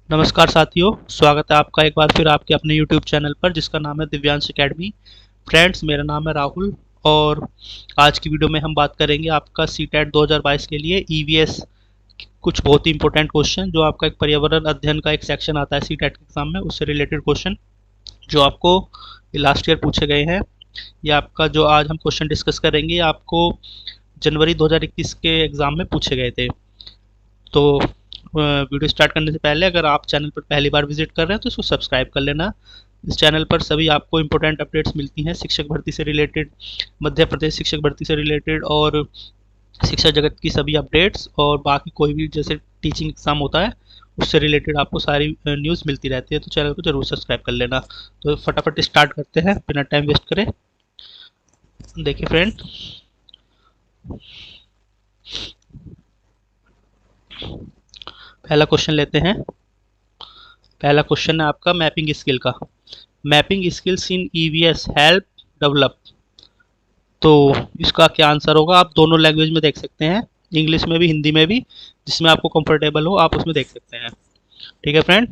नमस्कार साथियों, स्वागत है आपका एक बार फिर आपके अपने YouTube चैनल पर जिसका नाम है दिव्यांश एकेडमी। फ्रेंड्स, मेरा नाम है राहुल और आज की वीडियो में हम बात करेंगे आपका सीटेट 2022 के लिए ईवीएस कुछ बहुत ही इंपॉर्टेंट क्वेश्चन जो आपका एक पर्यावरण अध्ययन का एक सेक्शन आता है सीटेट के एग्जाम में, उससे रिलेटेड क्वेश्चन जो आपको लास्ट वीयर पूछे गए हैं। ये आपका जो आज हम क्वेश्चन डिस्कस करेंगे आपको जनवरी 2021 के एग्ज़ाम में पूछे गए थे। तो वीडियो स्टार्ट करने से पहले अगर आप चैनल पर पहली बार विजिट कर रहे हैं तो इसको सब्सक्राइब कर लेना। इस चैनल पर सभी आपको इंपॉर्टेंट अपडेट्स मिलती हैं शिक्षक भर्ती से रिलेटेड, मध्य प्रदेश शिक्षक भर्ती से रिलेटेड और शिक्षा जगत की सभी अपडेट्स और बाकी कोई भी जैसे टीचिंग एग्ज़ाम होता है उससे रिलेटेड आपको सारी न्यूज़ मिलती रहती है। तो चैनल को जरूर सब्सक्राइब कर लेना। तो फटाफट स्टार्ट करते हैं बिना टाइम वेस्ट करें। देखिए फ्रेंड, पहला क्वेश्चन लेते हैं। पहला क्वेश्चन है आपका मैपिंग स्किल का। Mapping skills in EVS help develop. तो इसका क्या आंसर होगा? आप दोनों लैंग्वेज में देख सकते हैं, इंग्लिश में भी हिंदी में भी, जिसमें आपको कंफर्टेबल हो आप उसमें देख सकते हैं। ठीक है फ्रेंड,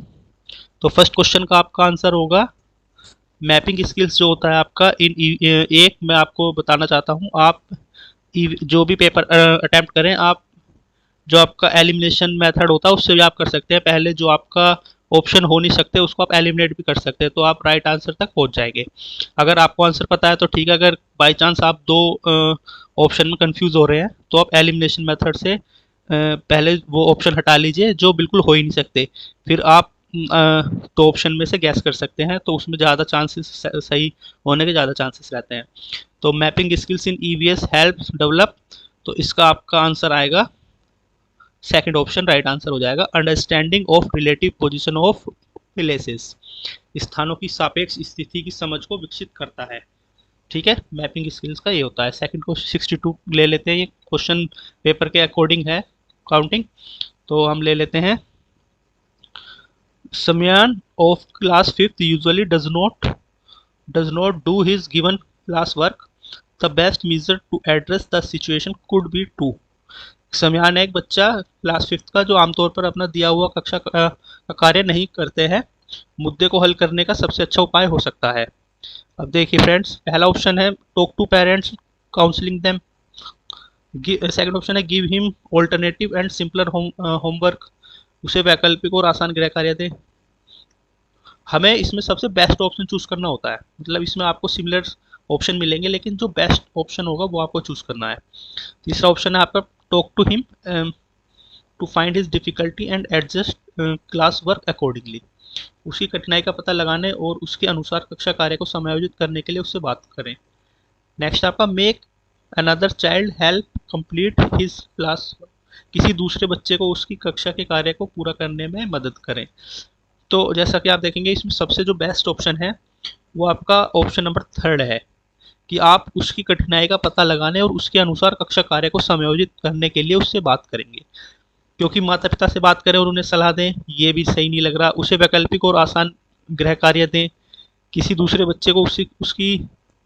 तो फर्स्ट क्वेश्चन का आपका आंसर होगा मैपिंग स्किल्स जो होता है आपका एक मैं आपको बताना चाहता हूँ। आप जो भी पेपर अटेम्प्ट करें, आप जो आपका एलिमिनेशन मेथड होता है उससे भी आप कर सकते हैं। पहले जो आपका ऑप्शन हो नहीं सकते उसको आप एलिमिनेट भी कर सकते हैं, तो आप राइट आंसर तक पहुंच जाएंगे। अगर आपको आंसर पता है तो ठीक है, अगर बाई चांस आप दो ऑप्शन में कंफ्यूज हो रहे हैं तो आप एलिमिनेशन मेथड से पहले वो ऑप्शन हटा लीजिए जो बिल्कुल हो ही नहीं सकते, फिर आप तो ऑप्शन में से गैस कर सकते हैं, तो उसमें ज़्यादा चांसेस सही होने के ज़्यादा चांसेस रहते हैं। तो mapping skills in EVS help develop, तो इसका आपका आंसर आएगा सेकंड ऑप्शन राइट आंसर हो जाएगा। Understanding of relative position of places, स्थानों की सापेक्ष स्थिति की समझ को विकसित करता है। ठीक है, मैपिंग स्किल्स का ये होता है। सेकंड क्वेश्चन 62 ले लेते हैं, ये क्वेश्चन पेपर के अकॉर्डिंग है काउंटिंग, तो हम ले लेते हैं। समयान of class fifth usually does not do his given class work, the best measure to address the situation could be to. समयान एक बच्चा क्लास फिफ्थ का जो आमतौर पर अपना दिया हुआ कक्षा का कार्य नहीं करते हैं, मुद्दे को हल करने का सबसे अच्छा उपाय हो सकता है। अब देखिए फ्रेंड्स, पहला ऑप्शन है talk to parents, counselling them. Second option है give him alternative and simpler homework, उसे वैकल्पिक और आसान गृह कार्य दें। हमें इसमें सबसे बेस्ट ऑप्शन चूज करना होता है, मतलब इसमें आपको सिमिलर ऑप्शन मिलेंगे लेकिन जो बेस्ट ऑप्शन होगा वो आपको चूज करना है। तीसरा ऑप्शन है आपका talk to him to find his difficulty and adjust class work accordingly, उसकी कठिनाई का पता लगाने और उसके अनुसार कक्षा कार्य को समायोजित करने के लिए उससे बात करें। नेक्स्ट आपका make another child help complete his class, किसी दूसरे बच्चे को उसकी कक्षा के कार्य को पूरा करने में मदद करें। तो जैसा कि आप देखेंगे इसमें सबसे जो बेस्ट ऑप्शन है वो आपका ऑप्शन नंबर थर्ड है कि आप उसकी कठिनाई का पता लगाने और उसके अनुसार कक्षा कार्य को समायोजित करने के लिए उससे बात करेंगे। क्योंकि माता पिता से बात करें और उन्हें सलाह दें ये भी सही नहीं लग रहा, उसे वैकल्पिक और आसान गृह कार्य दें, किसी दूसरे बच्चे को उसकी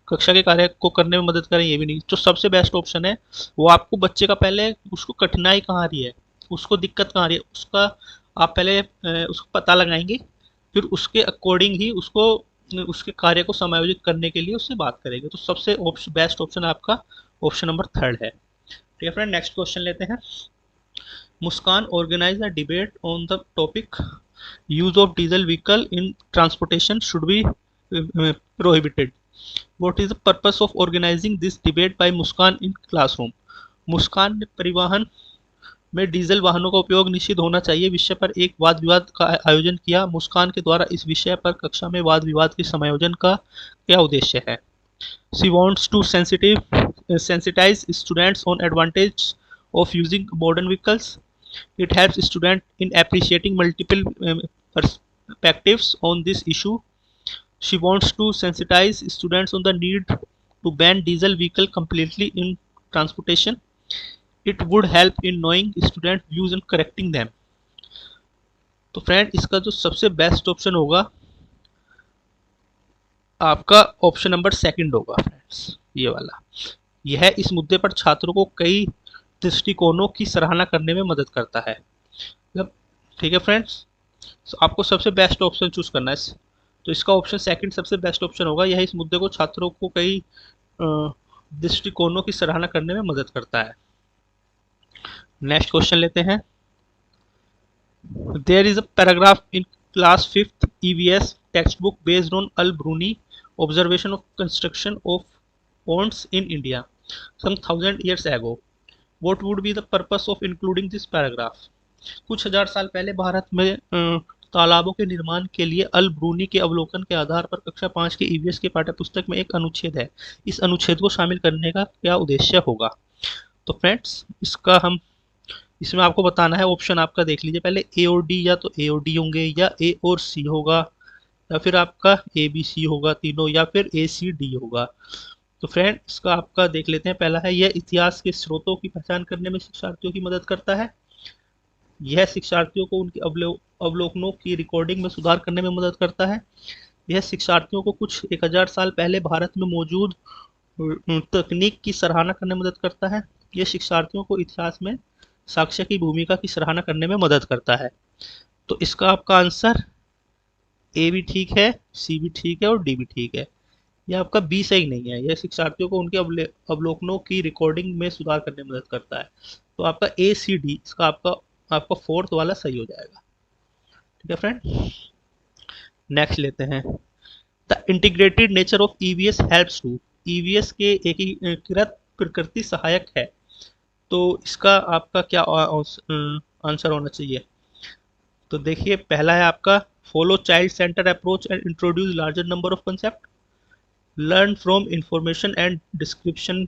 कक्षा के कार्य को करने में मदद करें, ये भी नहीं। जो सबसे बेस्ट ऑप्शन है वो आपको बच्चे का पहले उसको कठिनाई कहाँ आ रही है, उसको दिक्कत कहाँ आ रही है, उसका आप पहले उसको पता लगाएंगे, फिर उसके अकॉर्डिंग ही उसको उसके कार्य को समायोजित करने के लिए उससे बात करेंगे। तो सबसे बेस्ट ऑप्शन आपका ऑप्शन नंबर थर्ड है। ठीक है फ्रेंड, नेक्स्ट क्वेश्चन लेते हैं। Muskan organise a debate on the topic use of diesel vehicle in transportation should be prohibited. What is the purpose of organizing this debate by Muskan in classroom? Muskan ने परिवहन में diesel वाहनों का उपयोग निषिद्ध होना चाहिए विषय पर एक वाद विवाद का आयोजन किया। मुस्कान के द्वारा इस विषय पर कक्षा में वाद विवाद के समायोजन का क्या उद्देश्य है? She wants to sensitize students on advantage of using modern vehicles. It helps students in appreciating multiple perspectives on this issue. She wants to sensitize students on the need to ban diesel vehicle completely in transportation. It would help in knowing student views and correcting them. तो friend, इसका जो सबसे best option होगा आपका option number second होगा friends, ये वाला। यह इस मुद्दे पर छात्रों को कई दृष्टिकोणों की सराहना करने में मदद करता है। ठीक है फ्रेंड्स, आपको सबसे बेस्ट ऑप्शन चूज करना है। तो इसका ऑप्शन सेकंड सबसे बेस्ट ऑप्शन होगा। यह इस मुद्दे को छात्रों को कई दृष्टिकोणों की सराहना करने में मदद करता है। नेक्स्ट क्वेश्चन लेते हैं। There is a paragraph in class fifth EVS textbook based on Al Biruni observation of construction of ponds in India some thousand years ago. What would be the purpose of including this paragraph? कुछ हजार साल पहले भारत में तालाबों के निर्माण के लिए अल ब्रूनी के अवलोकन के आधार पर कक्षा 5 के ईवीएस के पाठ्यपुस्तक में एक अनुच्छेद है। इस अनुच्छेद को शामिल करने का क्या उद्देश्य होगा? तो फ्रेंड्स, इसमें आपको बताना है। ऑप्शन आपका देख लीजिए पहले, ए और डी, या तो ए और डी होंगे, या ए और सी होगा, या फिर आपका ए बी सी होगा तीनों, या फिर ए सी डी होगा। तो फ्रेंड, इसका आपका देख लेते हैं। पहला है, यह इतिहास के स्रोतों की पहचान करने में शिक्षार्थियों की मदद करता है। यह शिक्षार्थियों को उनके अवलोकनों की रिकॉर्डिंग में सुधार करने में मदद करता है। यह शिक्षार्थियों को कुछ 1000 साल पहले भारत में मौजूद तकनीक की सराहना करने में मदद करता है। यह शिक्षार्थियों को इतिहास में साक्ष्य की भूमिका की सराहना करने में मदद करता है। तो इसका आपका आंसर ए भी ठीक है, सी भी ठीक है और डी भी ठीक है। यह आपका बी सही नहीं है। यह शिक्षार्थियों को उनके अवलोकनों की रिकॉर्डिंग में सुधार करने में मदद करता है। तो आपका ए सी डी, इसका आपका फोर्थ वाला सही हो जाएगा। ठीक है फ्रेंड, नेक्स्ट लेते हैं। The integrated nature of EVS helps to, EVS के एकीकृत प्रकृति सहायक है। तो इसका आपका क्या आंसर होना चाहिए? तो देखिए, पहला है आपका, follow child centre approach and introduce larger number of concept, learn from information and description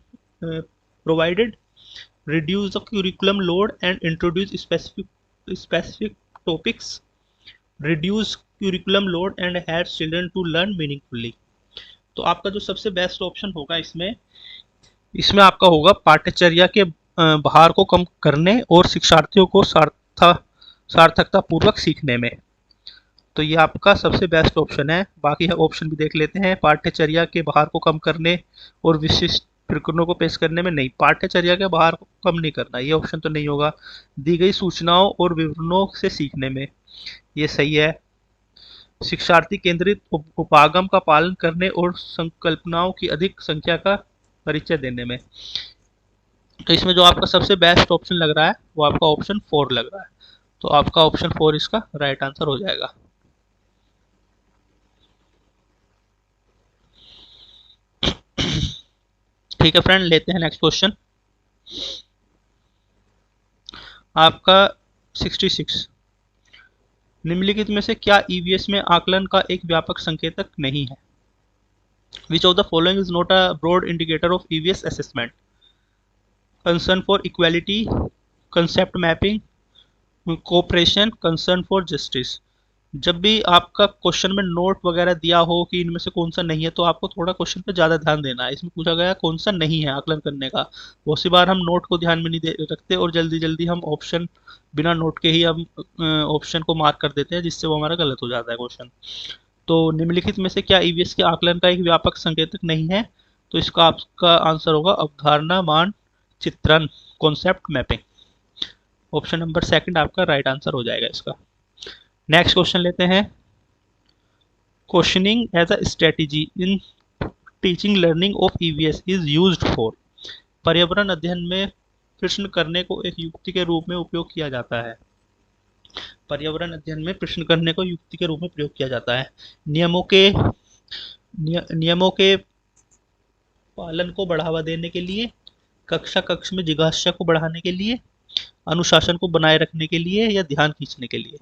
provided, reduce the curriculum load and introduce specific topics, reduce curriculum load and help children to learn meaningfully। तो आपका जो सबसे best option होगा इसमें आपका होगा पाठ्यचर्या के भार को कम करने और शिक्षार्थियों को सार्थकता पूर्वक सीखने में। तो ये आपका सबसे बेस्ट ऑप्शन है। बाकी है ऑप्शन भी देख लेते हैं। पाठ्यचर्या के भार को कम करने और विशिष्ट प्रकरणों को पेश करने में नहीं, पाठ्यचर्या के भार को कम नहीं करना, ये ऑप्शन तो नहीं होगा। दी गई सूचनाओं और विवरणों से सीखने में, ये सही है। शिक्षार्थी केंद्रित उपागम का पालन करने और संकल्पनाओं की अधिक संख्या का परिचय देने में। तो इसमें जो आपका सबसे बेस्ट ऑप्शन लग रहा है वो आपका ऑप्शन 4 लग रहा है। तो आपका ऑप्शन 4 इसका राइट आंसर हो जाएगा। ठीक है फ्रेंड, लेते हैं नेक्स्ट क्वेश्चन। आपका 66, निम्नलिखित में से क्या ईवीएस में आकलन का एक व्यापक संकेतक नहीं है? Which of the following is not a broad indicator of EVS assessment? Concern for equality, concept mapping, cooperation, concern for justice. जब भी आपका क्वेश्चन में नोट वगैरह दिया हो कि इनमें से कौन सा नहीं है, तो आपको थोड़ा क्वेश्चन पे ज़्यादा ध्यान देना है। इसमें पूछा गया कौन सा नहीं है आकलन करने का। बहुत सी बार हम नोट को ध्यान में नहीं रखते और जल्दी जल्दी हम ऑप्शन बिना नोट के ही हम ऑप्शन को मार्क कर देते हैं, जिससे वो हमारा गलत हो जाता है क्वेश्चन। तो निम्नलिखित में से क्या ईवीएस के आकलन का एक व्यापक संकेतक नहीं है? तो इसका आपका आंसर होगा अवधारणा मान चित्रण, concept mapping. Option number second आपका राइट आंसर हो जाएगा इसका। नेक्स्ट क्वेश्चन लेते हैं। Questioning as a strategy in teaching learning of EVS is used for. पर्यावरण अध्ययन में प्रश्न करने को एक युक्ति के रूप में उपयोग किया जाता है। पर्यावरण अध्ययन में प्रश्न करने को युक्ति के रूप में प्रयोग किया जाता है। नियमों के पालन को बढ़ावा देने के लिए, कक्ष में जिज्ञासा को बढ़ाने के लिए, अनुशासन को बनाए रखने के लिए, या ध्यान खींचने के लिए।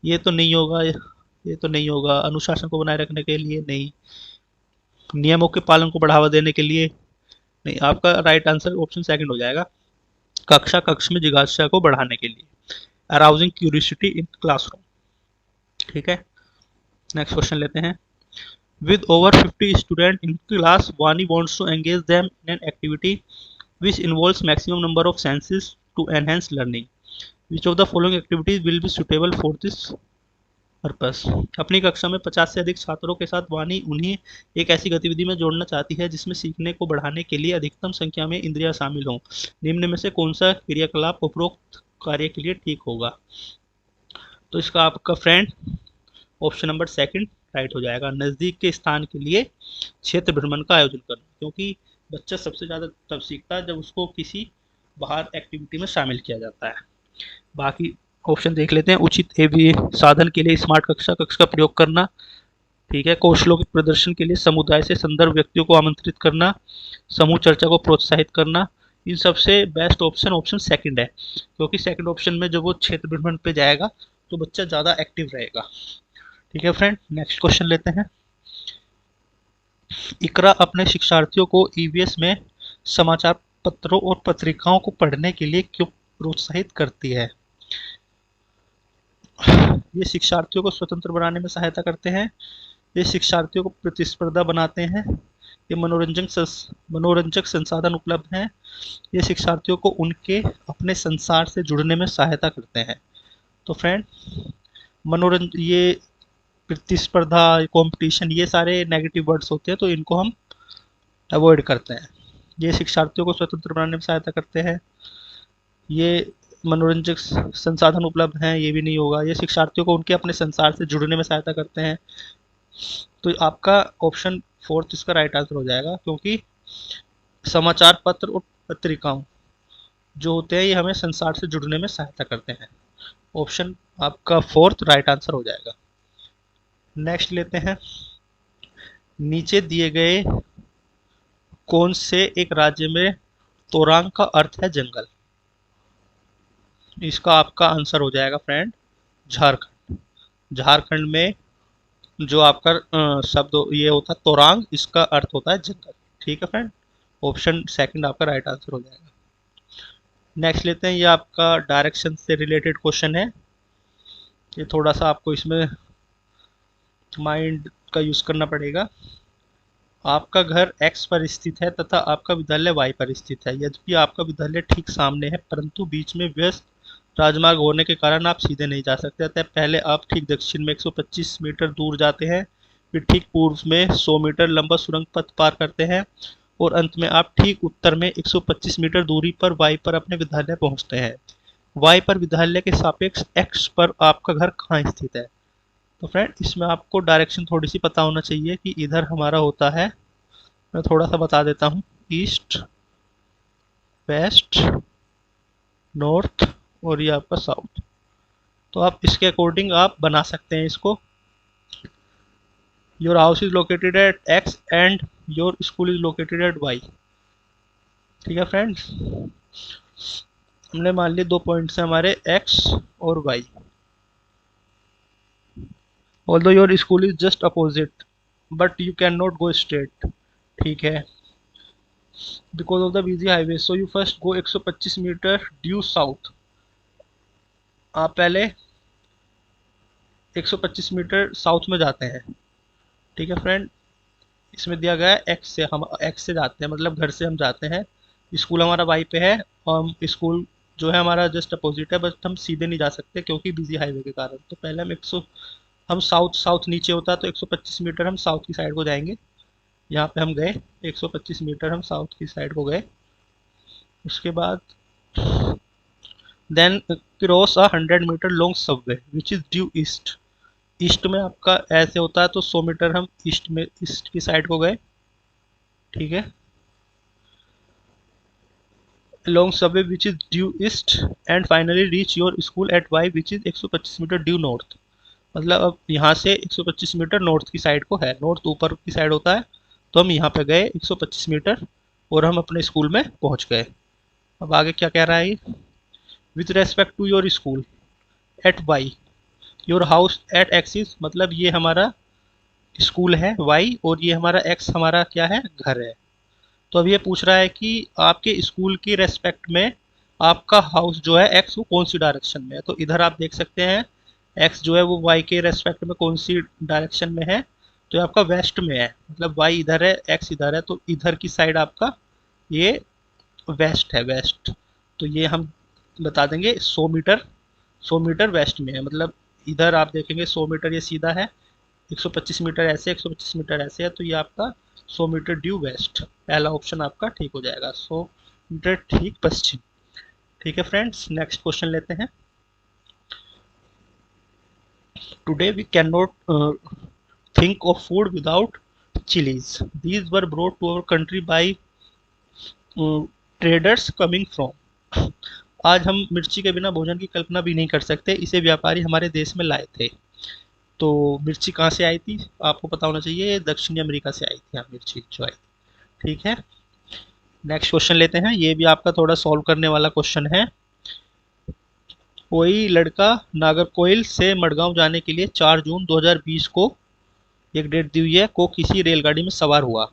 ये तो नहीं होगा, ये तो नहीं होगा। अनुशासन को बनाए रखने के लिए नहीं, नियमों के पालन को बढ़ावा देने के लिए नहीं। आपका राइट आंसर ऑप्शन सेकंड हो जाएगा, कक्ष में जिज्ञासा को बढ़ाने के लिए, अराउजिंग क्यूरियोसिटी इन क्लासरूम। ठीक है, नेक्स्ट क्वेश्चन लेते हैं। With over 50 student in class, Vani wants to engage them in an activity which involves maximum number of senses to enhance learning. Which of the following activities will be suitable for this purpose? अपनी कक्षा में 50 से अधिक छात्रों के साथ वानी उन्हें एक ऐसी गतिविधि में जोड़ना चाहती है जिसमें सीखने को बढ़ाने के लिए अधिकतम संख्या में इंद्रियां शामिल हों। निम्न में से कौन सा क्रियाकलाप उपरोक्त कार्य के लिए ठीक होगा? तो इसका आपका friend option number second right हो जाएगा। नज़दीक के स्थान के लिए क्षेत्र भ्रमण का आयोजन करना, क्योंकि बच्चा सबसे ज़्यादा तब सीखता है जब उसको किसी बाहर एक्टिविटी में शामिल किया जाता है। बाकी ऑप्शन देख लेते हैं। उचित एवं साधन के लिए स्मार्ट कक्षा कक्ष का प्रयोग करना, ठीक है। कौशलों के प्रदर्शन के लिए समुदाय से संदर्भ व्यक्तियों को आमंत्रित करना, समूह चर्चा को प्रोत्साहित करना। इन सबसे बेस्ट ऑप्शन ऑप्शन सेकंड है, क्योंकि सेकंड ऑप्शन में जब वो क्षेत्र भ्रमण पे जाएगा तो बच्चा ज़्यादा एक्टिव रहेगा। ठीक है फ्रेंड, नेक्स्ट क्वेश्चन लेते हैं। इकरा अपने शिक्षार्थियों को ईवीएस में समाचार पत्रों और पत्रिकाओं को पढ़ने के लिए क्यों प्रोत्साहित करती है? ये शिक्षार्थियों को स्वतंत्र बनाने में सहायता करते हैं, ये शिक्षार्थियों को प्रतिस्पर्धा बनाते हैं, ये मनोरंजक संसाधन उपलब्ध हैं, ये शिक्षार्थियों को उनके अपने संसार से जुड़ने में सहायता करते हैं। तो फ्रेंड, ये प्रतिस्पर्धा, कंपटीशन, ये सारे नेगेटिव वर्ड्स होते हैं, तो इनको हम अवॉइड करते हैं। ये शिक्षार्थियों को स्वतंत्र बनाने में सहायता करते हैं, ये मनोरंजक संसाधन उपलब्ध हैं, ये भी नहीं होगा। ये शिक्षार्थियों को उनके अपने संसार से जुड़ने में सहायता करते हैं। तो आपका ऑप्शन फोर्थ इसका राइट आंसर हो जाएगा, क्योंकि समाचार पत्र और पत्रिकाओं जो होते हैं ये हमें संसार से जुड़ने में सहायता करते हैं। ऑप्शन आपका फोर्थ राइट आंसर हो जाएगा। नेक्स्ट लेते हैं। नीचे दिए गए कौन से एक राज्य में तोरांग का अर्थ है जंगल? इसका आपका आंसर हो जाएगा फ्रेंड झारखंड। झारखंड में जो आपका शब्द ये होता है तोरांग, इसका अर्थ होता है जंगल। ठीक है फ्रेंड, ऑप्शन सेकंड आपका राइट आंसर हो जाएगा। नेक्स्ट लेते हैं। ये आपका डायरेक्शन से रिलेटेड क्वेश्चन है। ये थोड़ा सा आपको इसमें माइंड का यूज करना पड़ेगा। आपका घर x पर स्थित है तथा आपका विद्यालय y पर स्थित है। यद्यपि आपका विद्यालय ठीक सामने है, परंतु बीच में व्यस्त राजमार्ग होने के कारण आप सीधे नहीं जा सकते। अतः पहले आप ठीक दक्षिण में 125 मीटर दूर जाते हैं, फिर ठीक पूर्व में 100 मीटर लंबा सुरंग पथ पार करते हैं और अंत में आप ठीक उत्तर में 125 मीटर दूरी पर y पर अपने विद्यालय पहुंचते हैं। y पर विद्यालय के सापेक्ष x पर आपका घर कहाँ स्थित है? तो फ्रेंड, इसमें आपको डायरेक्शन थोड़ी सी पता होना चाहिए कि इधर हमारा होता है, मैं थोड़ा सा बता देता हूँ, ईस्ट, वेस्ट, नॉर्थ और ये आपका साउथ। तो आप इसके अकॉर्डिंग आप बना सकते हैं इसको। Your house is located at X and your school is located at Y. ठीक है फ्रेंड्स, हमने मान लिए 2 पॉइंट्स हैं हमारे एक्स और Y. Although your school is just opposite but you can not go straight. ठीक है, because of the busy highway so you first go 125 metre due south. आप पहले 125 मीटर साउथ में जाते हैं। ठीक है फ्रेंड, इसमें दिया गया है एक्स से, हम एक्स से जाते हैं, मतलब घर से हम जाते हैं। स्कूल हमारा वाई पे है और हम स्कूल जो है हमारा जस्ट अपोजिट है, बट हम सीधे नहीं जा सकते क्योंकि बिजी हाईवे के कारण। तो पहले हम साउथ नीचे होता है तो 125 मीटर हम साउथ की साइड को जाएंगे। यहाँ पे हम गए 125 मीटर हम साउथ की साइड को गए। उसके बाद then cross 100 metre long subway which is due east. East में आपका ऐसे होता है तो 100 मीटर हम ईस्ट की साइड को गए। ठीक है, long subway which is due east and finally reach your school at Y which is 125 metre due north. मतलब अब यहाँ से 125 मीटर नॉर्थ की साइड को है, नॉर्थ ऊपर की साइड होता है, तो हम यहाँ पे गए 125 मीटर और हम अपने स्कूल में पहुँच गए। अब आगे क्या कह रहा है ये, with respect to your school at Y your house at X is, मतलब ये हमारा स्कूल है वाई और ये हमारा एक्स हमारा क्या है, घर है। तो अब ये पूछ रहा है कि आपके स्कूल की रेस्पेक्ट में आपका हाउस जो है एक्स वो कौन सी डायरेक्शन में है। तो इधर आप देख सकते हैं एक्स जो है वो वाई के रेस्पेक्ट में कौन सी डायरेक्शन में है, तो ये आपका वेस्ट में है, मतलब वाई इधर है एक्स इधर है, तो इधर की साइड आपका ये वेस्ट है, वेस्ट। तो ये हम बता देंगे 100 मीटर वेस्ट में है, मतलब इधर आप देखेंगे 100 मीटर ये सीधा है, 125 मीटर ऐसे, 125 मीटर ऐसे है, तो ये आपका 100 मीटर ड्यू वेस्ट। पहला ऑप्शन आपका ठीक हो जाएगा, 100 मीटर ठीक पश्चिम। ठीक है फ्रेंड्स, नेक्स्ट क्वेश्चन लेते हैं। Today we can not think of food without chilies. These were brought to our country by traders coming from. आज हम मिर्ची के बिना भोजन की कल्पना भी नहीं कर सकते, इसे व्यापारी हमारे देश में लाए थे। तो मिर्ची कहाँ से आई थी आपको पता होना चाहिए, दक्षिणी अमेरिका से आई थी मिर्ची जो आई। ठीक है, नेक्स्ट क्वेश्चन लेते हैं, ये भी आपका थोड़ा सॉल्व करने वाला क्वेश्चन है। कोई लड़का नागरकोइल से मडगांव जाने के लिए 4 जून 2020 को, एक डेट दी हुई है, को किसी रेलगाड़ी में सवार हुआ।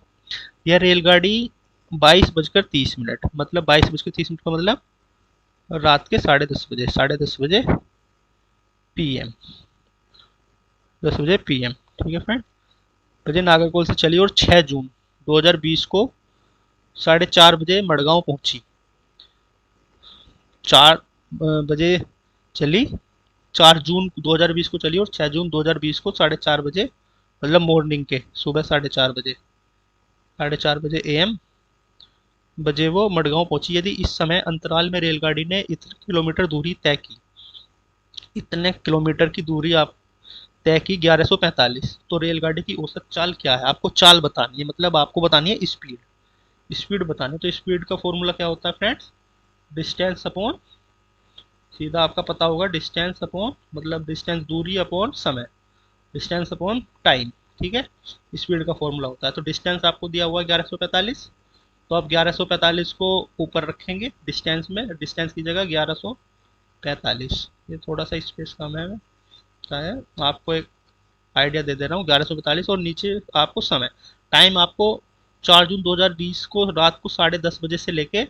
यह रेलगाड़ी 22:30, मतलब 22:30 का मतलब रात के 10:30 बजे, 10:30 बजे पीएम, 10 बजे पीएम। ठीक है फ्रेंड, बजे नागरकोइल से चली और 6 जून 2020 को 4:30 बजे मडगांव पहुंची। 4 बजे चली, 4 जून 2020 को चली और 6 जून 2020 को 4:30 बजे, मतलब मॉर्निंग के सुबह 4:30 बजे, 4:30 बजे एएम बजे वो मडगांव पहुंची। यदि इस समय अंतराल में रेलगाड़ी ने इतने किलोमीटर दूरी तय की, इतने किलोमीटर की दूरी आप तय की 1145, तो रेलगाड़ी की औसत चाल क्या है? आपको चाल बतानी है, मतलब आपको बतानी है स्पीड, स्पीड बतानी है। तो स्पीड का फॉर्मूला क्या होता है फ्रेंड्स? डिस्टेंस अपॉन, सीधा आपका पता होगा, डिस्टेंस अपॉन मतलब डिस्टेंस दूरी अपॉन समय, डिस्टेंस अपॉन टाइम। ठीक है, स्पीड का फॉर्मूला होता है। तो डिस्टेंस आपको दिया हुआ है 1145, तो आप 1145 को ऊपर रखेंगे डिस्टेंस में, डिस्टेंस की जगह 1145। ये थोड़ा सा स्पेस कम है, क्या है आपको एक आइडिया दे दे रहा हूँ, 1145, और नीचे आपको समय, टाइम आपको 4 जून 2020 को रात को 10:30 बजे से लेके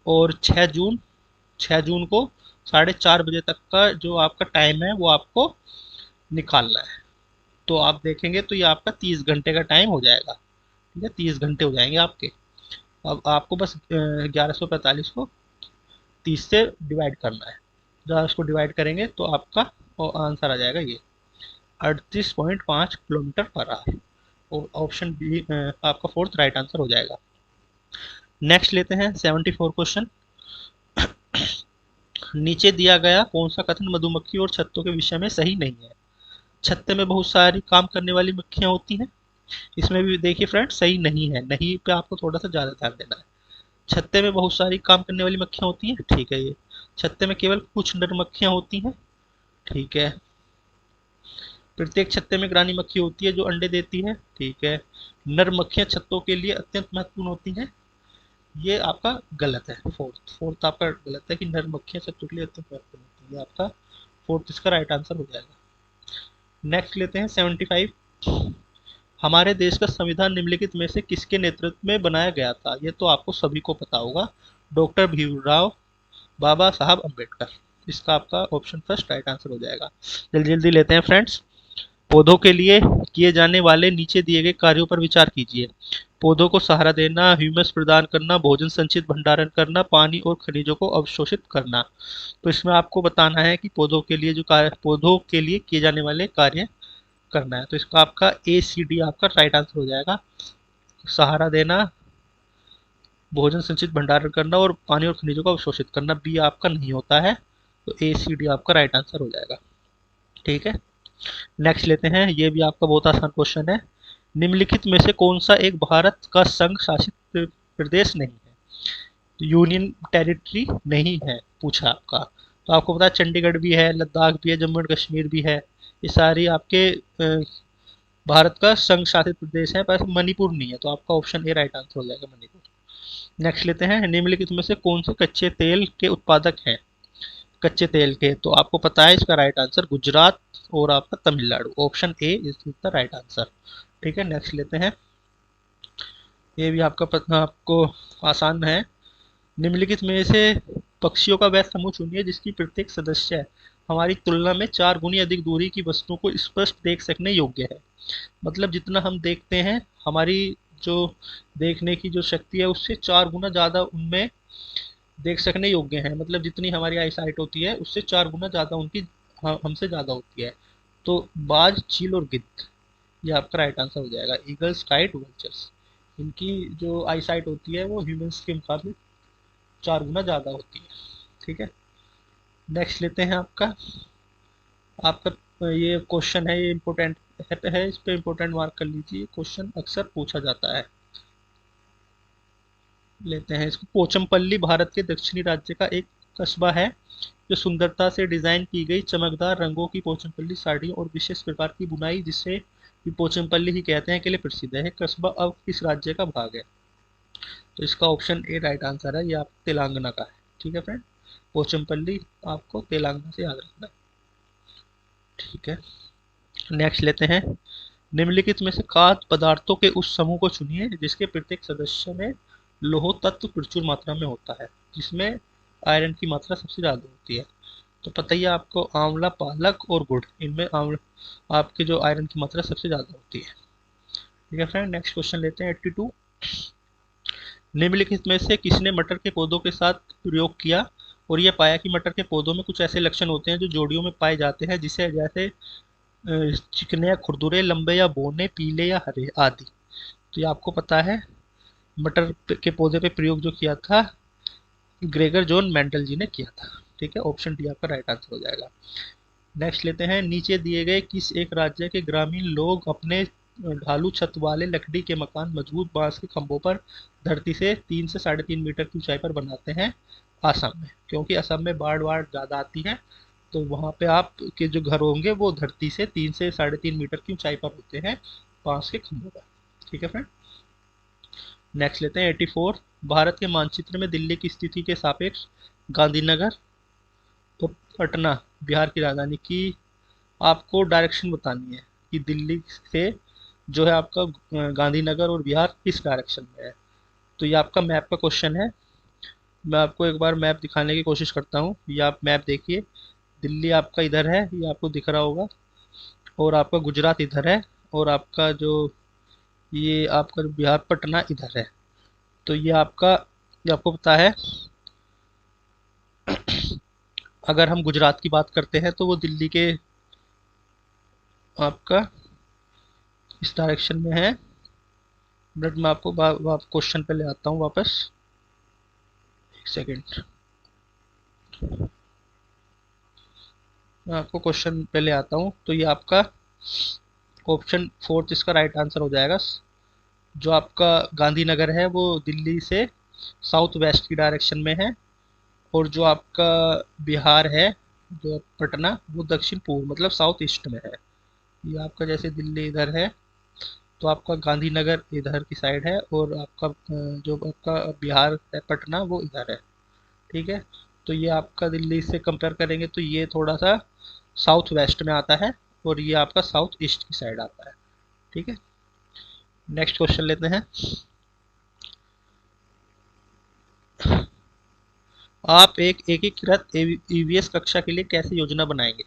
और 6 जून को 4:30 बजे तक का जो आपका टाइम है वो आपको निकालना है। तो आप देखेंगे तो ये आपका 30 घंटे का टाइम हो जाएगा। ठीक है, 30 घंटे हो जाएंगे आपके। अब आपको बस 1145 को 30 से डिवाइड करना है। जब उसको डिवाइड करेंगे तो आपका आंसर आ जाएगा ये 38.5 किलोमीटर पर आवर। और ऑप्शन बी आपका फोर्थ राइट आंसर हो जाएगा। नेक्स्ट लेते हैं 74 क्वेश्चन। नीचे दिया गया कौन सा कथन मधुमक्खी और छत्तों के विषय में सही नहीं है? छत्ते में बहुत सारी काम करने वाली मक्खियां होती हैं, इसमें भी देखिए फ्रेंड सही नहीं है, नहीं पे आपको थोड़ा सा ज़्यादा ध्यान देना है। छत्ते में बहुत सारी काम करने वाली मक्खियां होती हैं, ठीक है। ये छत्ते में केवल कुछ नर मक्खियां होती हैं, ठीक है। प्रत्येक छत्ते में एक रानी मक्खी होती है जो अंडे देती है, ठीक है। नर मक्खियां छत्तों के लिए अत्यंत महत्वपूर्ण होती हैं, ये आपका गलत है। फोर्थ फोर्थ आपका गलत है कि नर मक्खियां छत्तों के लिए अत्यंत महत्वपूर्ण होती है, ये आपका फोर्थ इसका राइट आंसर हो जाएगा। नेक्स्ट लेते हैं 75। हमारे देश का संविधान निम्नलिखित में से किसके नेतृत्व में बनाया गया था? ये तो आपको सभी को पता होगा, डॉक्टर भीमराव बाबा साहब अम्बेडकर। इसका आपका ऑप्शन फर्स्ट राइट आंसर हो जाएगा। जल्दी जल्दी लेते हैं फ्रेंड्स। पौधों के लिए किए जाने वाले नीचे दिए गए कार्यों पर विचार कीजिए। पौधों को सहारा देना, ह्यूमस प्रदान करना, भोजन संचित भंडारण करना, पानी और खनिजों को अवशोषित करना। तो इसमें आपको बताना है कि पौधों के लिए जो कार्य, पौधों के लिए किए जाने वाले कार्य करना है। तो इसका आपका ए सी डी आपका राइट आंसर हो जाएगा। सहारा देना, भोजन संचित भंडारण करना और पानी और खनिजों को अवशोषित करना, बी आपका नहीं होता है। तो ए सी डी आपका राइट आंसर हो जाएगा। ठीक है, नेक्स्ट लेते हैं, ये भी आपका बहुत आसान क्वेश्चन है। निम्नलिखित में से कौन सा एक भारत का संघ शासित प्रदेश नहीं है, यूनियन टेरिटरी नहीं है पूछा आपका। तो आपको पता है चंडीगढ़ भी है, लद्दाख भी है, जम्मू एंड कश्मीर भी है, ये सारी आपके भारत का संघ शासित प्रदेश है, पर मणिपुर नहीं है। तो आपका ऑप्शन ए राइट आंसर हो जाएगा, मणिपुर। नेक्स्ट लेते हैं, निम्नलिखित में से कौन से कच्चे तेल के उत्पादक हैं? कच्चे तेल के, तो आपको पता है इसका राइट आंसर गुजरात और आपका Tamil Nadu, option A is the right answer. ठीक है, नेक्स्ट लेते हैं, ये भी आपका आपको आसान है। निम्नलिखित में से पक्षियों का वह समूह चुनिए जिसकी प्रत्येक सदस्य हमारी तुलना में 4 गुनी अधिक दूरी की वस्तुओं को स्पष्ट देख सकने योग्य है। मतलब जितना हम देखते हैं, हमारी जो देखने की जो शक्ति है उससे 4 गुना ज़्यादा उनमें देख सकने योग्य हैं। मतलब जितनी हमारी आई साइट होती है उससे 4 गुना ज़्यादा उनकी हमसे ज़्यादा होती है। तो बाज, चील और गिद्ध, ये आपका राइट आंसर हो जाएगा। ईगल्स, काइट, वल्चर्स, इनकी जो आई साइट होती है वो ह्यूमंस के मुकाबले 4 गुना ज़्यादा होती है। ठीक है, नेक्स्ट लेते हैं आपका आपका ये क्वेश्चन है, ये इम्पोर्टेंट है, इस पे इम्पोर्टेंट मार्क कर लीजिए, क्वेश्चन अक्सर पूछा जाता है। लेते हैं इसको। पोचमपल्ली भारत के दक्षिणी राज्य का एक कस्बा है जो सुंदरता से डिजाइन की गई चमकदार रंगों की पोचमपल्ली साड़ियों और विशेष प्रकार की बुनाई, जिसे भी पोचमपल्ली ही कहते हैं, के लिए प्रसिद्ध है। कस्बा अब किस राज्य का भाग है? तो इसका ऑप्शन ए राइट आंसर है, ये आप तेलंगाना का है। ठीक है फ्रेंड, पोचमपल्ली आपको तेलंगाना से याद रखना है। ठीक है, नेक्स्ट लेते हैं। निम्नलिखित में से खाद्य पदार्थों के उस समूह को चुनिए जिसके प्रत्येक सदस्य में लौह तत्व प्रचुर मात्रा में होता है, जिसमें आयरन की मात्रा सबसे ज़्यादा होती है। तो पता ही है आपको, आंवला, पालक और गुड़, इनमें आंवला आपकी जो आयरन की मात्रा सबसे ज़्यादा होती है। ठीक है फ्रेंड, नेक्स्ट क्वेश्चन लेते हैं 82। निम्नलिखित में से किसने मटर के पौधों के साथ प्रयोग किया और यह पाया कि मटर के पौधों में कुछ ऐसे लक्षण होते हैं जो जोड़ियों में पाए जाते हैं, जिसे जैसे चिकने या खुरदुरे, लंबे या बौने, पीले या हरे आदि। तो ये आपको पता है, मटर के पौधे पे प्रयोग जो किया था ग्रेगर जॉन मेंडल जी ने किया था। ठीक है, ऑप्शन डी आपका राइट आंसर हो जाएगा। नेक्स्ट लेते हैं। नीचे दिए गए किस एक राज्य के ग्रामीण लोग अपने ढालू छत वाले लकड़ी के मकान मजबूत बांस के खंभों पर धरती से 3 से 3.5 मीटर की ऊंचाई पर बनाते हैं? आसाम में, क्योंकि असम में बाढ़ वाढ़ ज़्यादा आती है, तो वहाँ पे आप के जो घर होंगे वो धरती से 3 से 3.5 मीटर की ऊंचाई पर होते हैं, बांस के खंभों पर। ठीक है फ्रेंड, नेक्स्ट लेते हैं 84। भारत के मानचित्र में दिल्ली की स्थिति के सापेक्ष गांधीनगर और पटना, बिहार की राजधानी की आपको डायरेक्शन बतानी है कि दिल्ली से जो है आपका गांधीनगर और बिहार किस डायरेक्शन में है। तो ये आपका मैप का क्वेश्चन है। मैं आपको एक बार मैप दिखाने की कोशिश करता हूँ। ये आप मैप देखिए, दिल्ली आपका इधर है, ये आपको दिख रहा होगा, और आपका गुजरात इधर है, और आपका जो ये आपका जो बिहार पटना इधर है। तो ये आपको पता है, अगर हम गुजरात की बात करते हैं तो वो दिल्ली के आपका इस डायरेक्शन में है। बट मैं आपको क्वेश्चन पे ले आता हूँ वापस, एक सेकेंड। मैं आपको क्वेश्चन पे ले आता हूँ। तो ये आपका ऑप्शन फोर्थ इसका राइट आंसर हो जाएगा। जो आपका गांधीनगर है वो दिल्ली से साउथ वेस्ट की डायरेक्शन में है, और जो आपका बिहार है, जो पटना, वो दक्षिण पूर्व मतलब साउथ ईस्ट में है। ये आपका जैसे दिल्ली इधर है, तो आपका गांधीनगर इधर की साइड है, और आपका जो आपका बिहार है पटना, वो इधर है। ठीक है, तो ये आपका दिल्ली से कंपेयर करेंगे तो ये थोड़ा सा साउथ वेस्ट में आता है, और ये आपका साउथ ईस्ट की साइड आता है। ठीक है, नेक्स्ट क्वेश्चन लेते हैं। आप एक एकीकृत ईवीएस कक्षा के लिए कैसे योजना बनाएंगे?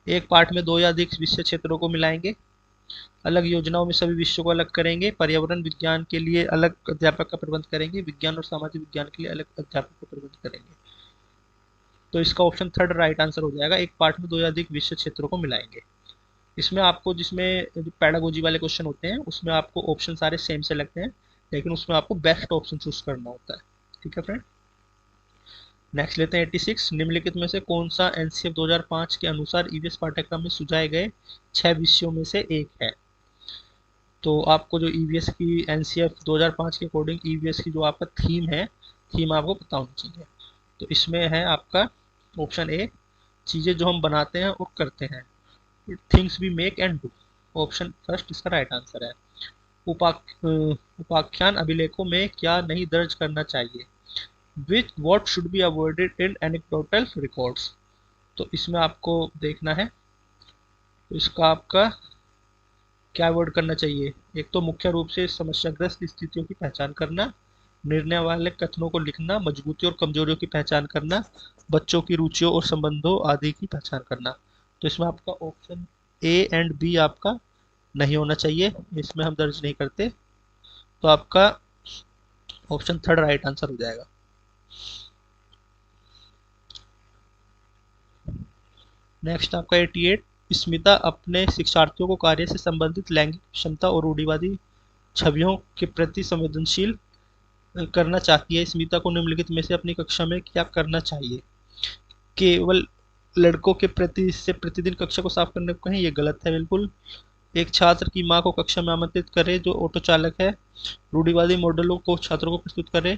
एक पाठ में दो या अधिक विषय क्षेत्रों को मिलाएंगे, अलग योजनाओं में सभी विषयों को अलग करेंगे, पर्यावरण विज्ञान के लिए अलग अध्यापक का प्रबंध करेंगे, विज्ञान और सामाजिक विज्ञान के लिए अलग अध्यापक का प्रबंध करेंगे। तो इसका ऑप्शन थर्ड राइट आंसर हो जाएगा, एक पाठ में दो या अधिक विषय क्षेत्रों को मिलाएंगे। इसमें आपको, जिसमें पैडागोजी वाले क्वेश्चन होते हैं उसमें आपको ऑप्शन सारे सेम से लगते हैं, लेकिन उसमें आपको बेस्ट ऑप्शन चूज करना होता है। ठीक है फ्रेंड, नेक्स्ट लेते हैं 86। निम्नलिखित में से कौन सा एनसीएफ 2005 के अनुसार ईवीएस पाठ्यक्रम में सुझाए गए 6 विषयों में से एक है? तो आपको जो ईवीएस की एनसीएफ 2005 के अकॉर्डिंग ईवीएस की जो आपका थीम है, थीम आपको पता होनी चाहिए। तो इसमें है आपका ऑप्शन ए, चीज़ें जो हम बनाते हैं और करते हैं, things we make and do. Option first इसका राइट आंसर है। उपाख्यान अभिलेखों में क्या नहीं दर्ज करना चाहिए? Which what should be avoided in anecdotal records. तो इसमें आपको देखना है, तो इसका आपका क्या अवॉइड करना चाहिए? एक तो मुख्य रूप से समस्याग्रस्त स्थितियों की पहचान करना, निर्णय वाले कथनों को लिखना, मजबूती और कमजोरियों की पहचान करना, बच्चों की रुचियों और संबंधों आदि की पहचान करना। तो इसमें आपका ऑप्शन ए एंड बी आपका नहीं होना चाहिए, इसमें हम दर्ज नहीं करते। तो आपका ऑप्शन थर्ड राइट आंसर हो जाएगा। नेक्स्ट आपका 88। स्मिता अपने शिक्षार्थियों को कार्य से संबंधित लैंगिक क्षमता और रूढ़िवादी छवियों के प्रति संवेदनशील करना चाहती है। स्मिता को निम्नलिखित में से अपनी कक्षा में क्या करना चाहिए? केवल लड़कों के प्रति से प्रतिदिन कक्षा को साफ करने को कहें, ये गलत है बिल्कुल। एक छात्र की मां को कक्षा में आमंत्रित करे जो ऑटो चालक है। रूढ़िवादी मॉडलों को छात्रों को प्रस्तुत करे,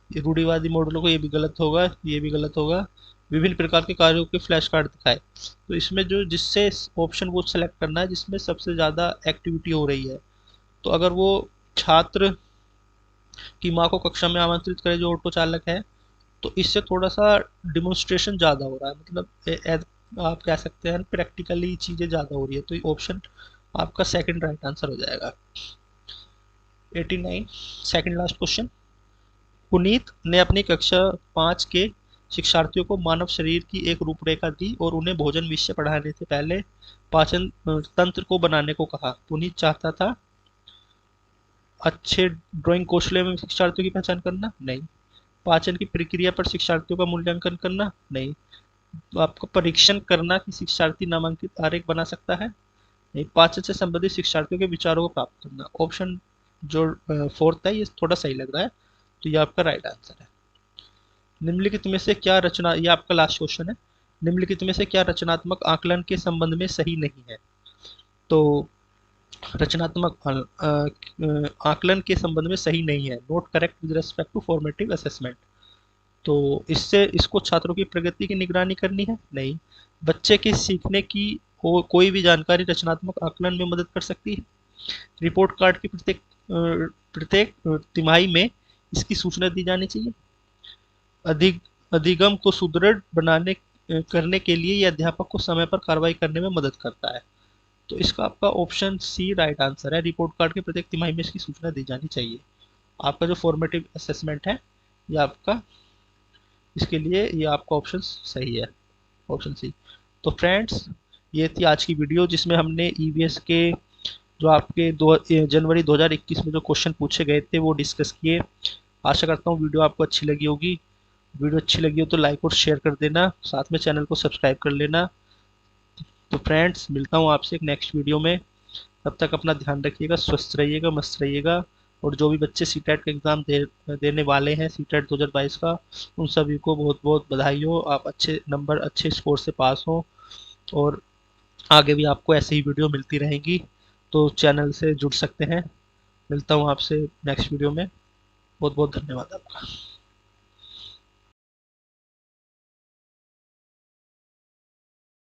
ये रूढ़िवादी मॉडलों को, ये भी गलत होगा, ये भी गलत होगा। विभिन्न प्रकार के कार्यों के फ्लैश कार्ड दिखाए। तो इसमें जो जिससे ऑप्शन वो सेलेक्ट करना है जिसमें सबसे ज़्यादा एक्टिविटी हो रही है। तो अगर वो छात्र की माँ को कक्षा में आमंत्रित करे जो ऑटो चालक है, तो इससे थोड़ा सा डिमोन्स्ट्रेशन ज़्यादा हो रहा है, मतलब आप कह सकते हैं प्रैक्टिकली चीज़ें ज़्यादा हो रही है। तो ये ऑप्शन आपका सेकंड राइट आंसर हो जाएगा। 89 सेकंड लास्ट क्वेश्चन। पुनीत ने अपनी कक्षा 5 के शिक्षार्थियों को मानव शरीर की एक रूपरेखा दी और उन्हें भोजन विषय पढ़ाने से पहले पाचन तंत्र को बनाने को कहा। पुनीत चाहता था अच्छे ड्राइंग कौशल में शिक्षार्थियों की पहचान करना, नहीं। पाचन की प्रक्रिया पर शिक्षार्थियों का मूल्यांकन करना, नहीं। आपको परीक्षण करना कि शिक्षार्थी नामांकित आरेख बना सकता है, नहीं। पाचन से संबंधित शिक्षार्थियों के विचारों को प्राप्त करना। ऑप्शन जो फोर्थ है ये थोड़ा सही लग रहा है, तो ये आपका राइट आंसर है। निम्नलिखित में से क्या रचना, ये आपका लास्ट क्वेश्चन है, निम्नलिखित में से क्या रचनात्मक आकलन के संबंध में सही नहीं है। तो रचनात्मक आकलन के संबंध में सही नहीं है, not correct with respect to formative assessment. तो इससे इसको छात्रों की प्रगति की निगरानी करनी है, नहीं। बच्चे के सीखने की कोई भी जानकारी रचनात्मक आकलन में मदद कर सकती है। रिपोर्ट कार्ड की प्रत्येक तिमाही में इसकी सूचना दी जानी चाहिए। अधिगम को सुदृढ़ बनाने करने के लिए यह अध्यापक को समय पर कार्रवाई करने में मदद करता है। तो इसका आपका ऑप्शन सी राइट आंसर है, रिपोर्ट कार्ड के प्रत्येक तिमाही में इसकी सूचना दी जानी चाहिए। आपका जो फॉर्मेटिव असेसमेंट है ये आपका, इसके लिए ये आपका ऑप्शन सही है, ऑप्शन सी। तो फ्रेंड्स ये थी आज की वीडियो जिसमें हमने ईवीएस के जो आपके जनवरी 2021 में जो क्वेश्चन पूछे गए थे वो डिस्कस किए। आशा करता हूँ वीडियो आपको अच्छी लगी होगी। वीडियो अच्छी लगी हो तो लाइक और शेयर कर देना, साथ में चैनल को सब्सक्राइब कर लेना। तो फ्रेंड्स मिलता हूँ आपसे एक नेक्स्ट वीडियो में, तब तक अपना ध्यान रखिएगा, स्वस्थ रहिएगा, मस्त रहिएगा। और जो भी बच्चे सीटेट का एग्ज़ाम देने वाले हैं सीटेट 2022 का, उन सभी को बहुत बहुत बधाई हो। आप अच्छे नंबर अच्छे स्कोर से पास हो और आगे भी आपको ऐसे ही वीडियो मिलती रहेंगी, तो चैनल से जुड़ सकते हैं। मिलता हूँ आपसे नेक्स्ट वीडियो में, बहुत बहुत धन्यवाद आपका।